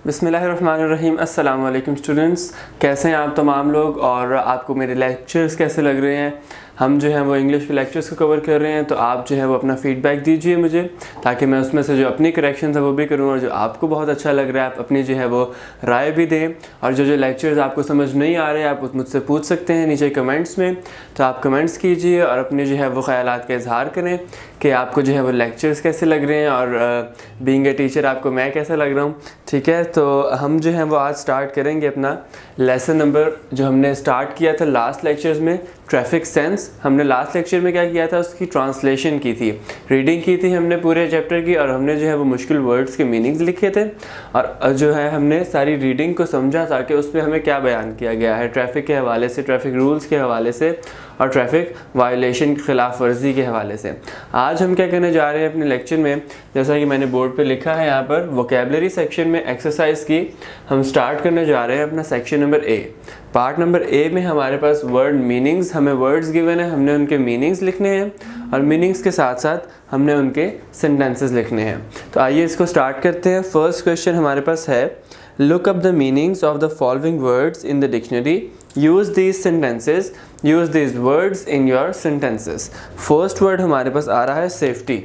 बिस्मिल्लाहिर्रहमानिर्रहीम। अस्सलाम वालेकुम स्टूडेंट्स, कैसे हैं आप तमाम लोग और आपको मेरे लेक्चर्स कैसे लग रहे हैं। हम जो है वो इंग्लिश के लेक्चर्स को कवर कर रहे हैं, तो आप जो है वो अपना फ़ीडबैक दीजिए मुझे, ताकि मैं उसमें से जो अपनी करेक्शन है वो भी करूँ, और जो आपको बहुत अच्छा लग रहा है आप अपनी जो है वो राय भी दें। और जो लेक्चर्स आपको समझ नहीं आ रहे हैं आप मुझसे पूछ सकते हैं नीचे कमेंट्स में, तो आप कमेंट्स कीजिए और अपने जो है वो ख़यालात का इजहार करें कि आपको जो है वो लेक्चर्स कैसे लग रहे हैं और बीइंग ए टीचर आपको मैं कैसा लग रहा हूँ। ठीक है, तो हम जो है वो आज स्टार्ट करेंगे अपना लेसन नंबर जो हमने स्टार्ट किया था लास्ट लेक्चर्स में, ट्रैफिक सेंस। हमने लास्ट लेक्चर में क्या किया था, उसकी ट्रांसलेशन की थी, रीडिंग की थी हमने पूरे चैप्टर की, और हमने जो है वो मुश्किल वर्ड्स के मीनिंग्स लिखे थे और जो है हमने सारी रीडिंग को समझा था कि उसमें हमें क्या बयान किया गया है ट्रैफिक के हवाले से, ट्रैफिक रूल्स के हवाले से और ट्रैफिक वायलेशन की खिलाफ वर्जी के हवाले से। आज हम क्या करने जा रहे हैं अपने लेक्चर में, जैसा कि मैंने बोर्ड पे लिखा है यहाँ पर, वोकैबुलरी सेक्शन में एक्सरसाइज की हम स्टार्ट करने जा रहे हैं अपना section number A. Part number A में हमारे पास वर्ड मीनिंग्स, हमें वर्ड्स गिवन है, हमने उनके मीनिंग्स लिखने हैं और मीनिंग्स के साथ साथ हमने उनके सेंटेंसेस लिखने हैं। तो आइए इसको स्टार्ट करते हैं। फर्स्ट क्वेश्चन हमारे पास है, look up the meanings of the following words in the dictionary, use these sentences, use these words in your sentences. First word हमारे पास आ रहा है सेफ्टी।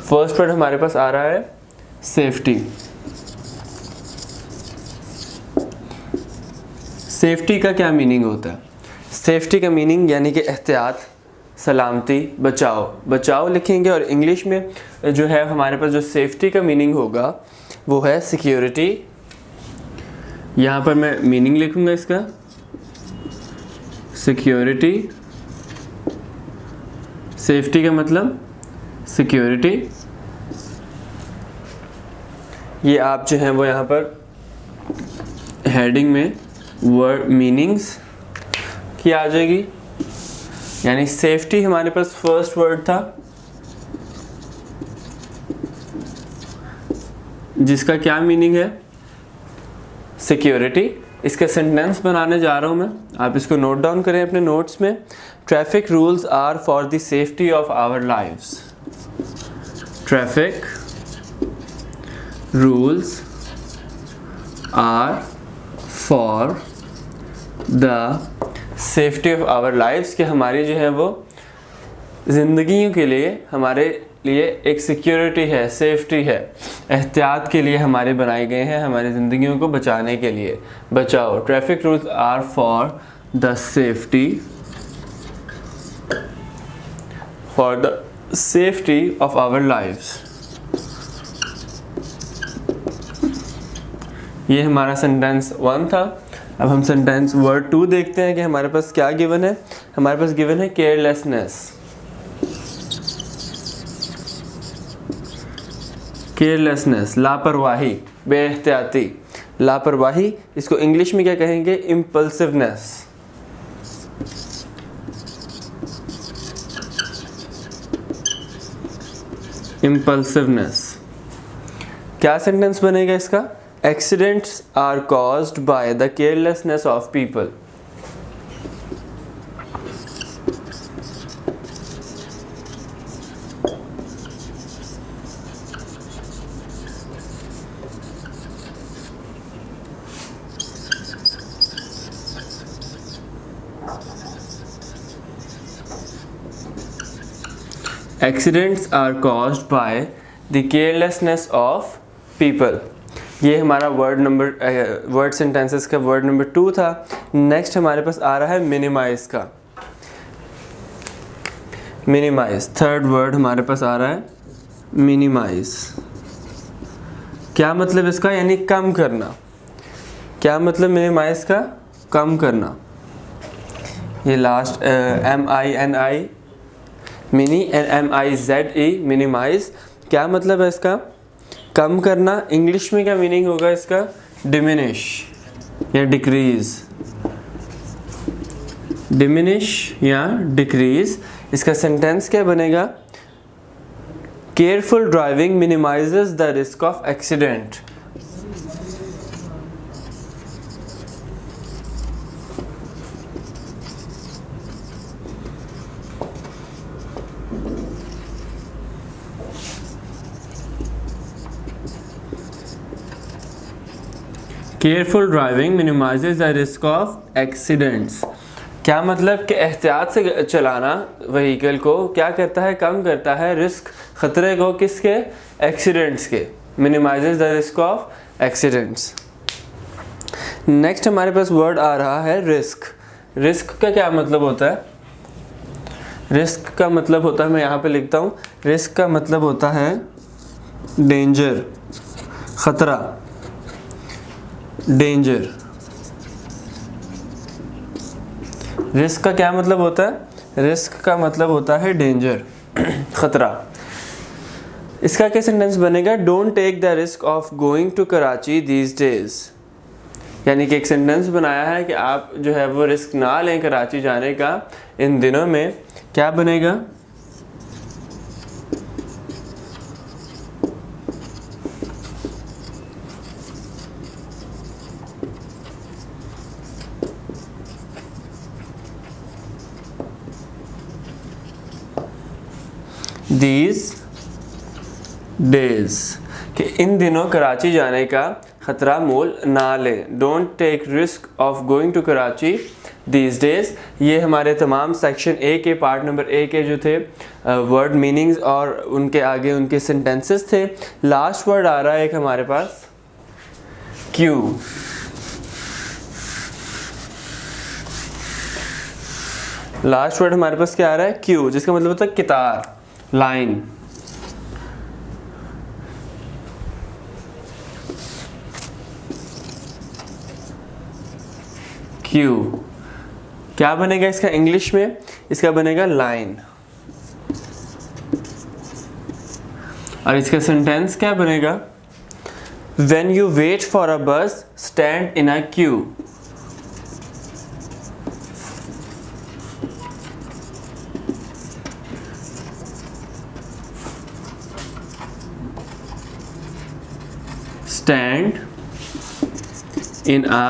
फर्स्ट वर्ड हमारे पास आ रहा है सेफ्टी। सेफ्टी का क्या मीनिंग होता है? सेफ्टी का मीनिंग यानी कि एहतियात, सलामती, बचाव। बचाव लिखेंगे और इंग्लिश में जो है हमारे पास जो सेफ्टी का मीनिंग होगा वो है सिक्योरिटी। यहाँ पर मैं मीनिंग लिखूंगा इसका, सिक्योरिटी। सेफ्टी का मतलब सिक्योरिटी। ये आप जो हैं वो यहाँ पर हेडिंग में वर्ड मीनिंग्स की आ जाएगी। यानी सेफ्टी हमारे पास फर्स्ट वर्ड था जिसका क्या मीनिंग है, सिक्योरिटी। इसका सेंटेंस बनाने जा रहा हूँ मैं, आप इसको नोट डाउन करें अपने नोट्स में। Traffic rules are for the safety of our lives. Traffic rules are for the safety of our lives, कि हमारी जो है वो ज़िंदगियों के लिए, हमारे लिए एक सिक्योरिटी है, सेफ्टी है, एहतियात के लिए हमारे बनाए गए हैं, हमारी ज़िंदगियों को बचाने के लिए। बचाओ। Traffic rules are for the safety, for the safety of our lives. ये हमारा सेंटेंस 1 था। अब हम सेंटेंस वर्ड 2 देखते हैं कि हमारे पास क्या गिवन है। हमारे पास गिवन है केयरलेसनेस। केयरलेसनेस, लापरवाही, बेएहतियाती, लापरवाही। इसको इंग्लिश में क्या कहेंगे, इम्पल्सिवनेस। इम्पल्सिवनेस। क्या सेंटेंस बनेगा इसका, accidents are caused by the carelessness of people. Accidents are caused by the carelessness of people. ये हमारा वर्ड सेंटेंसेस का वर्ड नंबर 2 था। नेक्स्ट हमारे पास आ रहा है मिनिमाइज का। मिनिमाइज, थर्ड वर्ड हमारे पास आ रहा है मिनिमाइज। क्या मतलब इसका, यानी कम करना। क्या मतलब मिनिमाइज का, कम करना। ये last MINI, mini, MIZE, minimise. क्या मतलब है इसका, कम करना। इंग्लिश में क्या मीनिंग होगा इसका, डिमिनिश या डिक्रीज। डिमिनिश या डिक्रीज। इसका सेंटेंस क्या बनेगा, careful driving minimises the risk of accident. Careful driving minimises the risk of accidents. क्या मतलब कि एहतियात से चलाना व्हीकल को क्या करता है, कम करता है रिस्क, ख़तरे को, किसके, एक्सीडेंट्स के, minimises the risk of accidents. Next हमारे पास वर्ड आ रहा है रिस्क। रिस्क का क्या मतलब होता है? रिस्क का मतलब होता है, मैं यहाँ पे लिखता हूँ, रिस्क का मतलब होता है डेंजर, खतरा, डेंजर। रिस्क का क्या मतलब होता है? रिस्क का मतलब होता है डेंजर, खतरा। इसका क्या सेंटेंस बनेगा? Don't take the risk of going to Karachi these days. यानी कि एक सेंटेंस बनाया है कि आप जो है वो रिस्क ना लें कराची जाने का इन दिनों में। क्या बनेगा? दीज डेज, कि इन दिनों कराची जाने का ख़तरा मोल ना ले। Don't take risk of going to Karachi these days. ये हमारे तमाम सेक्शन ए के, पार्ट नंबर ए के जो थे वर्ड मीनिंग्स और उनके आगे उनके सेंटेंसेस थे। लास्ट वर्ड आ रहा है एक हमारे पास, क्यू। लास्ट वर्ड हमारे पास क्या आ रहा है? क्यू, जिसका मतलब होता है कितार, लाइन। क्यू क्या बनेगा इसका इंग्लिश में? इसका बनेगा लाइन। और इसका सेंटेंस क्या बनेगा? When you wait for a bus, stand in a queue. Stand in a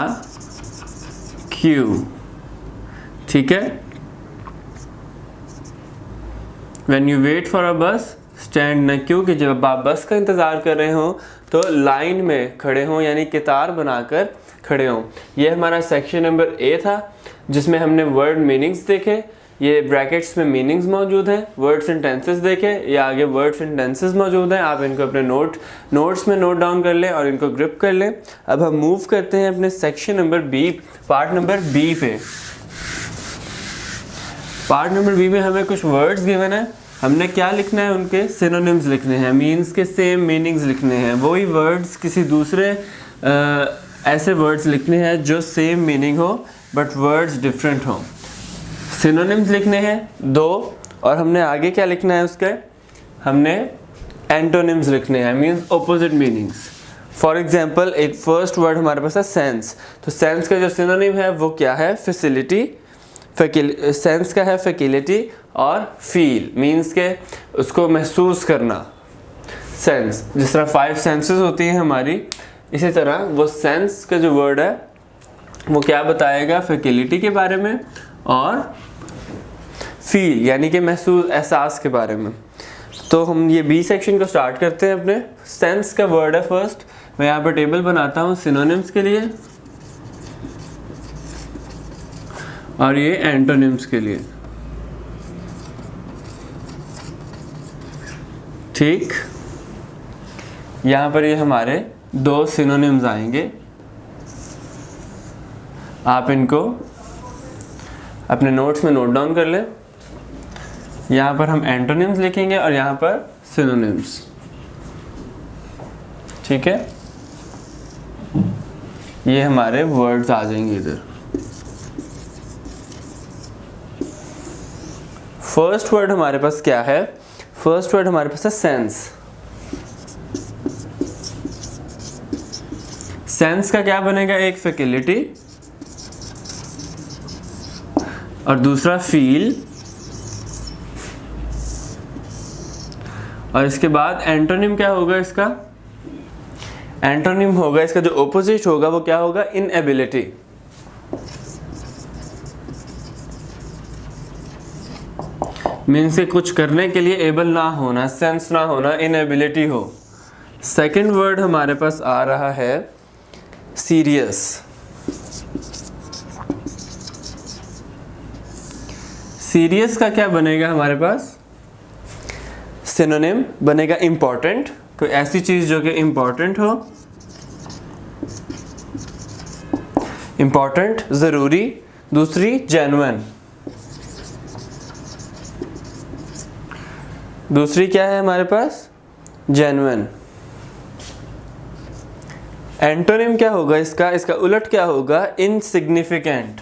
queue. ठीक है? When you wait for a bus, stand in a queue, कि जब आप बस का इंतज़ार कर रहे हो तो लाइन में खड़े हों, यानी कितार बनाकर खड़े हों। ये हमारा सेक्शन नंबर ए था जिसमें हमने वर्ड मीनिंग्स देखे। ये ब्रैकेट्स में मीनिंग्स मौजूद हैं। वर्ड सेंटेंसेस देखे, ये आगे वर्ड सेंटेंसेस मौजूद हैं। आप इनको अपने नोट्स में नोट डाउन कर लें और इनको ग्रिप कर लें। अब हम मूव करते हैं अपने section number B, part number B पे। पार्ट नंबर बी में हमें कुछ वर्ड्स गिवन है। हमने क्या लिखना है? उनके सिनोनिम्स लिखने हैं, मीन्स के सेम मीनिंग्स लिखने हैं। वही वर्ड्स किसी दूसरे ऐसे वर्ड्स लिखने हैं जो सेम मीनिंग हो बट वर्ड्स डिफरेंट हो। सिनोनिम्स लिखने हैं 2, और हमने आगे क्या लिखना है उसके? हमने एंटोनिम्स लिखने हैं, means opposite meanings. For example एक फर्स्ट वर्ड हमारे पास है सेंस। तो सेंस का जो सिनोनिम है वो क्या है? फैसिलिटी। सेंस का है फैसिलिटी और फील, मीन्स के उसको महसूस करना। सेंस, जिस तरह 5 सेंसेस होती हैं हमारी, इसी तरह वो सेंस का जो वर्ड है वो क्या बताएगा? फैसिलिटी के बारे में और फील यानी कि महसूस, एहसास के बारे में। तो हम ये बी सेक्शन को स्टार्ट करते हैं। अपने सेंस का वर्ड है फर्स्ट। मैं यहाँ पर टेबल बनाता हूँ सिनोनिम्स के लिए और ये एंटोनिम्स के लिए। ठीक, यहाँ पर ये हमारे 2 सिनोनिम्स आएंगे। आप इनको अपने नोट्स में नोट डाउन कर लें। यहाँ पर हम एंटोनिम्स लिखेंगे और यहाँ पर सिनोनिम्स। ठीक है, ये हमारे वर्ड्स आ जाएंगे इधर। फर्स्ट वर्ड हमारे पास क्या है? फर्स्ट वर्ड हमारे पास है सेंस। सेंस का क्या बनेगा? एक फैसिलिटी और दूसरा फील, और इसके बाद एंटोनिम क्या होगा इसका? एंटोनिम होगा इसका जो ऑपोजिट होगा वो क्या होगा? इनएबिलिटी। मीन्स से कुछ करने के लिए एबल ना होना, सेंस ना होना, इनएबिलिटी हो। सेकंड वर्ड हमारे पास आ रहा है सीरियस। सीरियस का क्या बनेगा हमारे पास? सिनोनिम बनेगा इम्पॉर्टेंट, कोई ऐसी चीज जो कि इम्पॉर्टेंट हो, इम्पॉर्टेंट जरूरी। दूसरी जेन्युइन, दूसरी क्या है हमारे पास? जेन्युइन। एंटोनिम क्या होगा इसका? इसका उलट क्या होगा? इनसिग्निफिकेंट।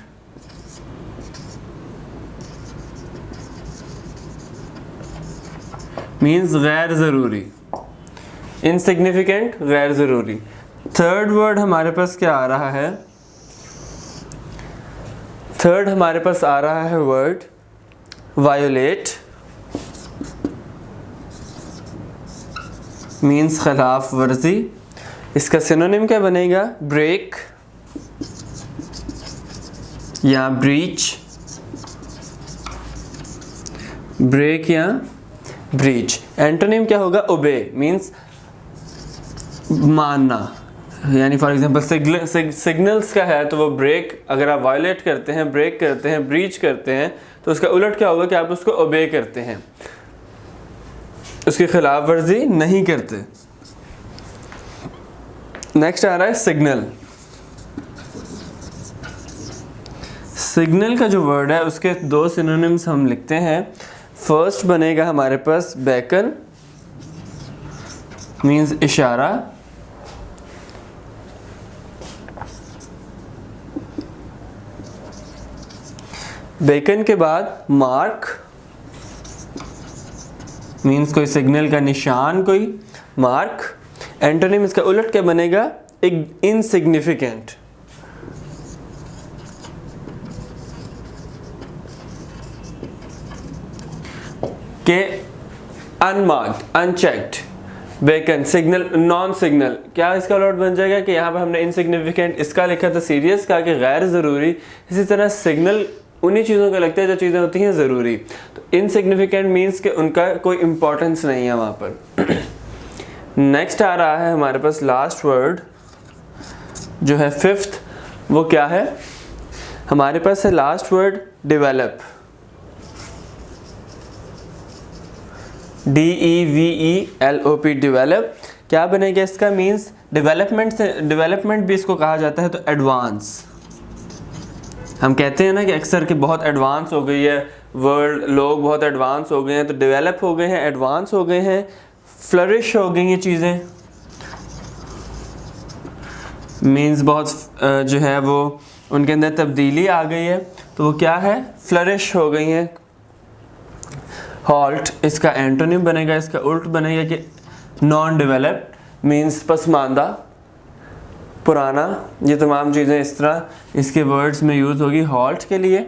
मीन्स गैर जरूरी। इनसिग्निफिकेंट, गैर जरूरी। थर्ड वर्ड हमारे पास क्या आ रहा है? थर्ड हमारे पास आ रहा है वर्ड वायोलेट, मीन्स खिलाफ वर्जी। इसका सिनोनिम क्या बनेगा? ब्रेक या ब्रीच। ब्रेक या ब्रीच। एंटोनिम क्या होगा? ओबे, मीन्स मानना। यानी फॉर एग्जांपल सिग्नल्स का है तो वो ब्रेक, अगर आप वायलेट करते हैं, ब्रेक करते हैं, ब्रीच करते हैं, तो उसका उलट क्या होगा कि आप उसको ओबे करते हैं, उसकी खिलाफ वर्जी नहीं करते। नेक्स्ट आ रहा है सिग्नल। सिग्नल का जो वर्ड है उसके दो सिनोनिम्स हम लिखते हैं। फर्स्ट बनेगा हमारे पास बेकन, मीन्स इशारा। बेकन के बाद मार्क, मीन्स कोई सिग्नल का निशान, कोई मार्क। एंटोनिम इसका उलट क्या बनेगा? इनसिग्निफिकेंट। के unmarked, unchecked. Beacon signal, non signal. क्या इसका उलट बन जाएगा कि यहाँ पे हमने इनसिग्निफिकेंट इसका लिखा था, सीरियस का कि गैर ज़रूरी। इसी तरह सिग्नल उन्हीं चीज़ों का लगता है जो चीज़ें होती हैं ज़रूरी। तो इनसिग्निफिकेंट मीन्स कि उनका कोई इम्पोर्टेंस नहीं है वहाँ पर। नेक्स्ट आ रहा है हमारे पास लास्ट वर्ड जो है फिफ्थ, वो क्या है? हमारे पास है last word develop. DEVELOP, develop. क्या बनेगा इसका? मीन्स डेवलपमेंट से, डेवलपमेंट भी इसको कहा जाता है। तो एडवांस, हम कहते हैं ना कि अक्सर कि बहुत एडवांस हो गई है वर्ल्ड, लोग बहुत एडवांस हो गए हैं, तो डेवलप हो गए हैं, एडवांस हो गए हैं, फ्लरिश हो गई हैं चीज़ें। मीन्स बहुत जो है वो उनके अंदर तब्दीली आ गई है, तो वो क्या है? फ्लरिश हो गई हैं। हॉल्ट इसका एंटोनिम बनेगा, इसका उल्ट बनेगा कि नॉन डेवलप्ड, मीन्स पसमानदा, पुराना। ये तमाम चीज़ें इस तरह इसके वर्ड्स में यूज़ होगी हॉल्ट के लिए।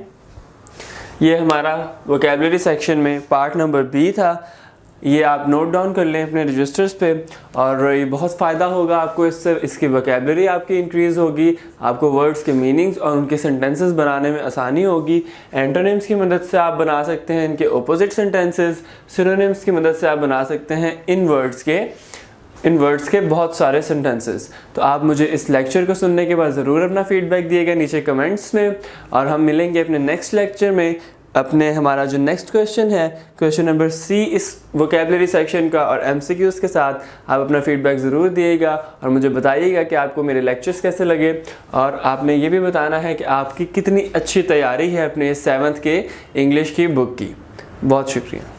ये हमारा वोकैबुलरी सेक्शन में पार्ट नंबर बी था। ये आप नोट डाउन कर लें अपने रजिस्टर्स पे, और ये बहुत फ़ायदा होगा आपको इससे। इसकी वोकैबुलरी आपकी इंक्रीज़ होगी, आपको वर्ड्स के मीनिंग्स और उनके सेंटेंसेस बनाने में आसानी होगी। एंटोनिम्स की मदद से आप बना सकते हैं इनके ओपोजिट सेंटेंसेस। सिनोनिम्स की मदद से आप बना सकते हैं इन वर्ड्स के बहुत सारे सेंटेंसेस। तो आप मुझे इस लेक्चर को सुनने के बाद ज़रूर अपना फीडबैक दिएगा नीचे कमेंट्स में, और हम मिलेंगे अपने नेक्स्ट लेक्चर में। अपने हमारा जो नेक्स्ट क्वेश्चन है, क्वेश्चन नंबर सी इस वोकैबुलरी सेक्शन का, और MCQs के साथ आप अपना फीडबैक ज़रूर दिएगा और मुझे बताइएगा कि आपको मेरे लेक्चर्स कैसे लगे। और आपने ये भी बताना है कि आपकी कितनी अच्छी तैयारी है अपने 7th के इंग्लिश की बुक की। बहुत शुक्रिया।